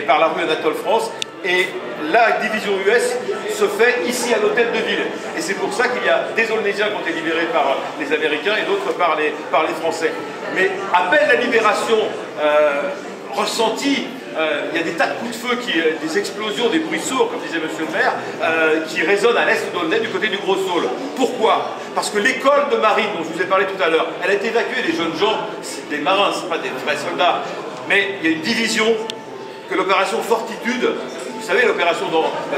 par la rue Anatole France. Et la division US se fait ici à l'hôtel de ville. Et c'est pour ça qu'il y a des Aulnésiens qui ont été libérés par les Américains et d'autres par les Français. Mais à peine la libération ressentie, il y a des tas de coups de feu, des explosions, des bruits sourds, comme disait monsieur le maire, qui résonnent à l'est d'Aulnay, du côté du Gros Saule. Pourquoi? Parce que l'école de marine dont je vous ai parlé tout à l'heure, elle a été évacuée, les jeunes gens, c'est des marins, ce ne sont pas des vrais soldats. Mais il y a une division que l'opération Fortitude, vous savez, l'opération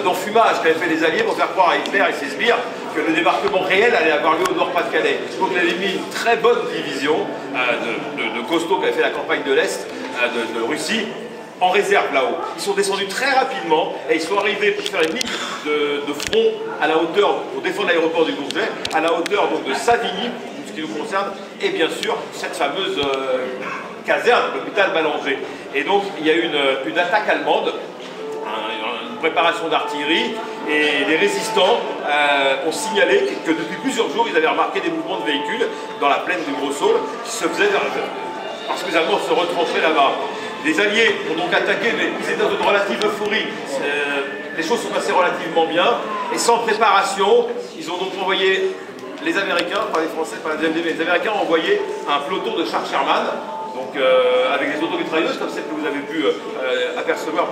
d'enfumage qu'avaient fait les Alliés pour faire croire à Hitler et ses sbires que le débarquement réel allait avoir lieu au Nord-Pas-de-Calais. Donc il avait mis une très bonne division de costauds qui avaient fait la campagne de l'Est, de Russie, en réserve là-haut. Ils sont descendus très rapidement et ils sont arrivés pour faire une ligne de front à la hauteur, pour défendre l'aéroport du Bourget, à la hauteur donc, de Savigny, ce qui nous concerne, et bien sûr cette fameuse caserne, l'hôpital Ballanger. Et donc il y a eu une attaque allemande, une préparation d'artillerie, et les résistants ont signalé que depuis plusieurs jours ils avaient remarqué des mouvements de véhicules dans la plaine du Gros Saule qui se faisaient parce que les Allemands se retranchaient là-bas. Les Alliés ont donc attaqué, mais ils étaient dans une relative euphorie. Les choses sont passées relativement bien, et sans préparation, ils ont donc envoyé les Américains, pas les Français, pas les MDB, les Américains ont envoyé un peloton de chars Sherman, donc avec des automitrailleuses comme celles que vous avez pu apercevoir,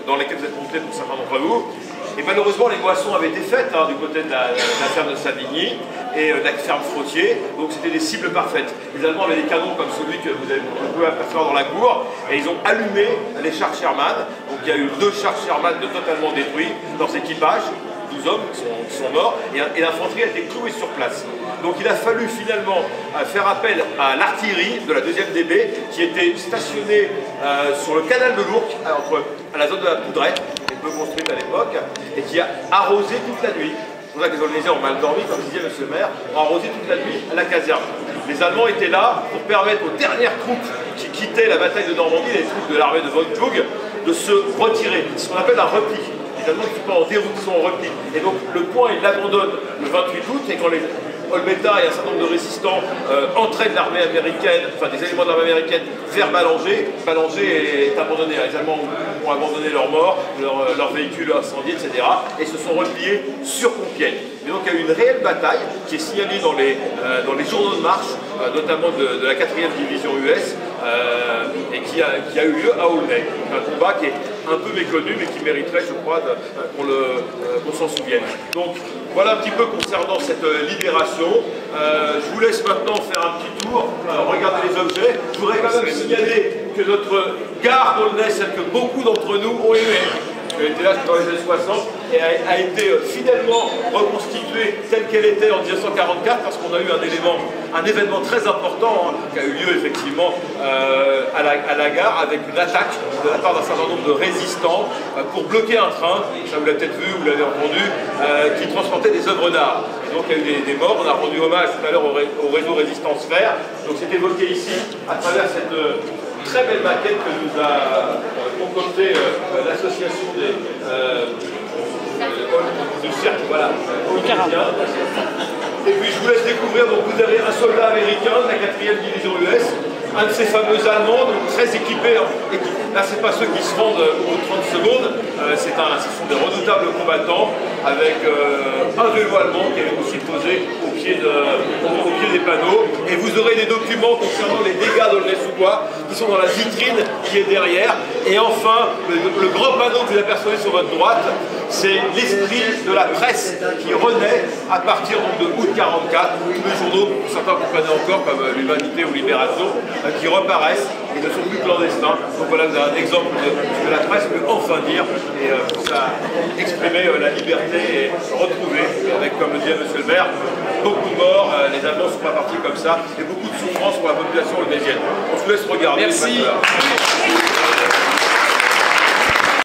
dans lesquelles vous êtes montés pour certains d'entre vous. Et malheureusement, les moissons avaient été faites du côté de la ferme de Savigny et de la ferme Frottier, donc c'était des cibles parfaites. Les Allemands avaient des canons comme celui que vous pouvez apercevoir dans la cour, et ils ont allumé les chars Sherman. Donc il y a eu 2 chars Sherman totalement détruits, leurs équipages, 12 hommes qui sont morts, et l'infanterie a été clouée sur place. Donc il a fallu finalement faire appel à l'artillerie de la 2e DB, qui était stationnée sur le canal de l'Ourcq, à la zone de la Poudrette, peu construite à l'époque, et qui a arrosé toute la nuit. C'est pour ça que les Aulnésiens ont mal dormi, comme disait monsieur le maire, ont arrosé toute la nuit à la caserne. Les Allemands étaient là pour permettre aux dernières troupes qui quittaient la bataille de Normandie, les troupes de l'armée de von Klug, de se retirer. C'est ce qu'on appelle un repli. Les Allemands ne sont pas en déroute, ils sont en repli. Et donc le point, ils l'abandonnent le 28 août, et quand les Olbeta et un certain nombre de résistants entraînent l'armée américaine, enfin des éléments de l'armée américaine vers Ballanger. Ballanger est abandonné. Les Allemands ont abandonné leurs morts, leurs véhicules incendiés, etc. et se sont repliés sur Compiègne. Et donc il y a eu une réelle bataille qui est signalée dans les journaux de marche, notamment de la 4e division US, et qui a eu lieu à Aulnay. Un combat qui est un peu méconnu, mais qui mériterait, je crois, qu'on s'en souvienne. Donc voilà un petit peu concernant cette libération. Je vous laisse maintenant faire un petit tour, regarder les objets. Je voudrais quand même signaler que notre gare d'Aulnay, celle que beaucoup d'entre nous ont aimée, elle était là dans les années 60 et a été fidèlement reconstituée telle qu'elle était en 1944, parce qu'on a eu un événement très important qui a eu lieu effectivement à la gare, avec une attaque de la part d'un certain nombre de résistants pour bloquer un train, ça vous l'avez peut-être vu, vous l'avez entendu, qui transportait des œuvres d'art. Donc il y a eu des morts. On a rendu hommage tout à l'heure au réseau Résistance Fer. Donc c'est évoqué ici à travers cette très belle maquette que nous a concoctée l'association du cercle, voilà, aulnaisien. Et puis je vous laisse découvrir, donc vous avez un soldat américain de la 4e division US, un de ces fameux Allemands, donc très équipés. Là, c'est pas ceux qui se rendent au bout de 30 secondes, ce sont des redoutables combattants, avec un vélo allemand qui est aussi posé au pied des panneaux. Et vous aurez des documents concernant les dégâts d'Aulnay-sous-Bois qui sont dans la vitrine qui est derrière. Et enfin, le grand panneau que vous apercevez sur votre droite, c'est l'esprit de la presse qui renaît à partir de août 44. Tous les journaux, pour certains qu'on connaît encore, comme l'Humanité ou Libération, qui reparaissent et ne sont plus clandestins. Donc voilà, vous avez un exemple de ce que la presse peut enfin dire, et ça exprimer la liberté et retrouver, avec, comme le disait monsieur le maire, beaucoup de morts. Les Allemands ne sont pas partis comme ça, et beaucoup de souffrance pour la population aulnaisienne. On se laisse regarder. Merci.